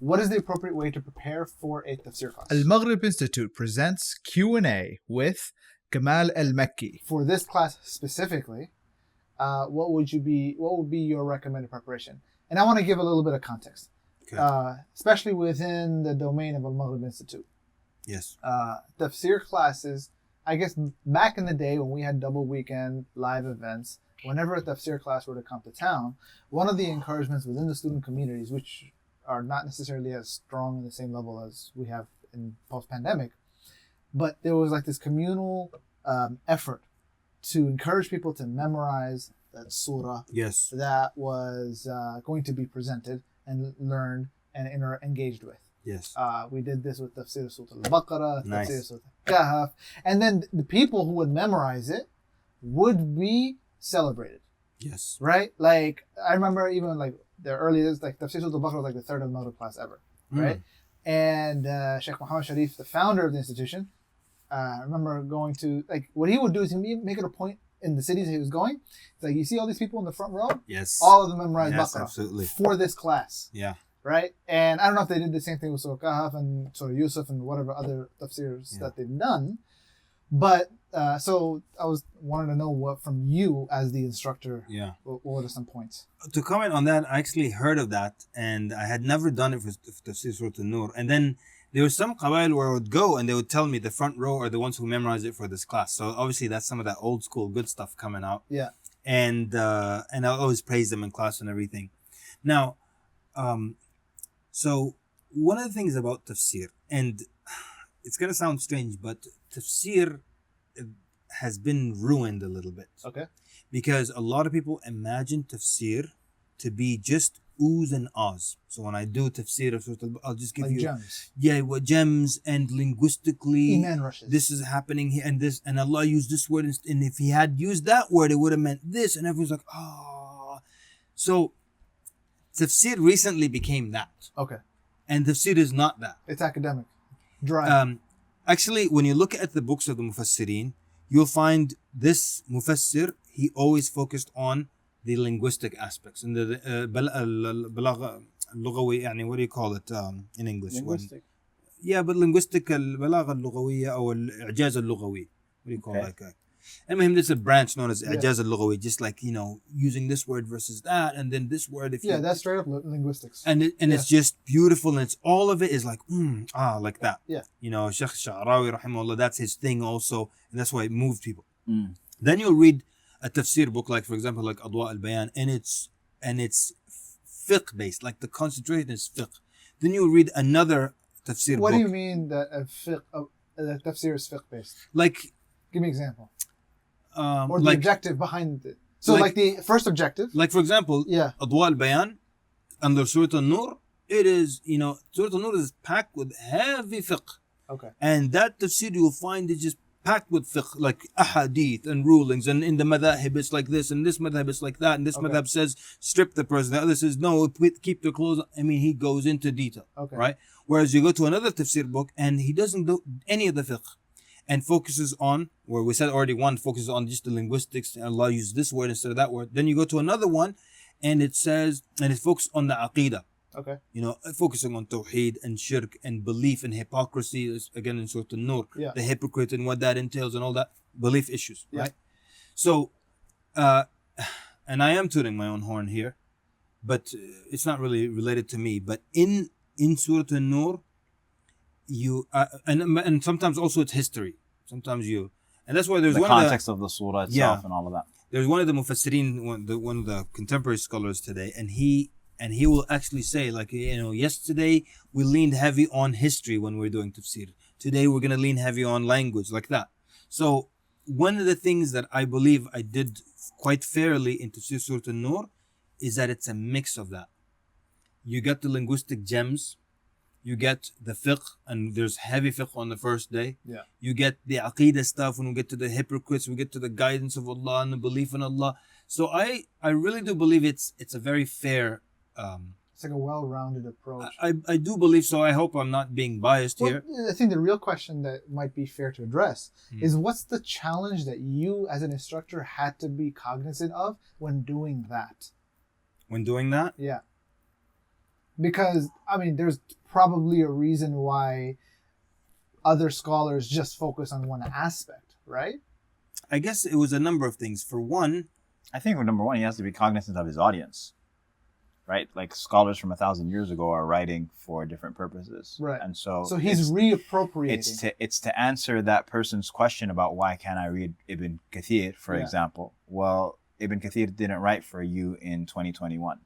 What is the appropriate way to prepare for a tafsir class? AlMaghrib Institute presents Q&A with Kamal al-Mekki. For this class specifically, what would be your recommended preparation? And I want to give a little bit of context, especially within the domain of AlMaghrib Institute. Yes. Tafsir classes, I guess back in the day when we had double weekend live events, whenever a tafsir class were to come to town, one of the encouragements within the student communities, which are not necessarily as strong in the same level as we have in post-pandemic, but there was like this communal effort to encourage people to memorize that surah that was going to be presented and learned and engaged with. Yes. We did this with Tafsir of Surah Al-Baqarah, Tafsir of Surah Al-Kahf, and then the people who would memorize it would be celebrated. Yes. Right? Like, I remember even like the earliest, like Tafsir of Surah Al-Baqarah was like the third Al-Maghrib class ever. Right? And Shaykh Muhammad Sharif, the founder of the institution, I remember going to, like, what he would do is he'd make it a point in the cities he was going. It's like, you see all these people in the front row? Yes. All of them memorized Baqarah absolutely. for this class. Yeah. Right? And I don't know if they did the same thing with Surah Kahf and Surah Yusuf and whatever other tafsirs that they've done. But, so I wanted to know what from you as the instructor, what are some points? To comment on that, I actually heard of that and I had never done it for Tafsir Surah An-Nūr. And then there was some Kamal where I would go and they would tell me the front row are the ones who memorized it for this class. So obviously that's some of that old school good stuff coming out. Yeah. And I always praise them in class and everything. Now, so one of the things about tafsir, and it's going to sound strange, but tafsir has been ruined a little bit. Okay. Because a lot of people imagine tafsir to be just oohs and ahs. So when I do tafsir of Surah Al-Baqarah, I'll just give you gems. Yeah, what gems, and linguistically Iman rushes. This is happening here and this, and Allah used this word, and if he had used that word it would have meant this, and everyone's like, oh. So tafsir recently became that. Okay. And tafsir is not that. It's academic. Dry. Actually, when you look at the books of the mufassirin, you'll find this mufassir, he always focused on the linguistic aspects. And the balagha al-lughawi, يعني, what do you call it in English? Linguistic. But linguistic al-balagha al-lughawiyya or al-i'jaz al-lughawi. What do you call it? المهم, there's a branch known as i'jaz al-lughawi, just like, using this word versus that, and then this word. That's straight up linguistics. And it's just beautiful, and it's all of it is like, like that. Yeah. Shaykh Sha'rawi, rahimahullah, that's his thing also, and that's why it moved people. Then you'll read a tafsir book, like, for example, like Adwa al-Bayan, and it's fiqh based, like the concentration is fiqh. Then you'll read another tafsir book. What do you mean that the tafsir is fiqh based? Like, give me an example. Or the objective behind it. So like the first objective. Like, for example, Adwa al-Bayan under Surat Al-Nūr, it is, Surat Al-Nūr is packed with heavy fiqh. Okay. And that tafsir you'll find is just packed with fiqh, like ahadith and rulings, and in the madhahib it's like this, and this madhab is like that, and this madhab says strip the person, the other says no, keep their clothes. I mean, he goes into detail, right? Whereas you go to another tafsir book and he doesn't do any of the fiqh and focuses on, where we said already, one focuses on just the linguistics, and Allah used this word instead of that word. Then you go to another one and it says, and it's focused on the aqidah. Okay. Focusing on tawheed and shirk and belief and hypocrisy, again in Surat Al-Nūr, the hypocrite and what that entails and all that, belief issues, right? So, and I am tooting my own horn here, but it's not really related to me. But in Surat Al-Nūr, you and sometimes also it's history. Sometimes and that's why there's the context of the surah itself and all of that. There's one of the mufassirin, one of the contemporary scholars today, and he will actually say, like, yesterday we leaned heavy on history when we were doing tafsir. Today we're going to lean heavy on language, like that. So one of the things that I believe I did quite fairly in Tafsir Surah An-Nūr is that it's a mix of that. You get the linguistic gems, you get the fiqh, and there's heavy fiqh on the first day. Yeah. You get the aqidah stuff when we get to the hypocrites, we get to the guidance of Allah and the belief in Allah. So I really do believe it's a very fair it's like a well-rounded approach. I do believe so. I hope I'm not being biased here. I think the real question that might be fair to address is, what's the challenge that you as an instructor had to be cognizant of when doing that? When doing that? Yeah. Because, I mean, there's probably a reason why other scholars just focus on one aspect, right? I guess it was a number of things. For one, I think number one, he has to be cognizant of his audience, right? Like scholars from 1,000 years ago are writing for different purposes, Right. And so he's reappropriating. It's to answer that person's question about why can't I read Ibn Kathir, for example. Well, Ibn Kathir didn't write for you in 2021.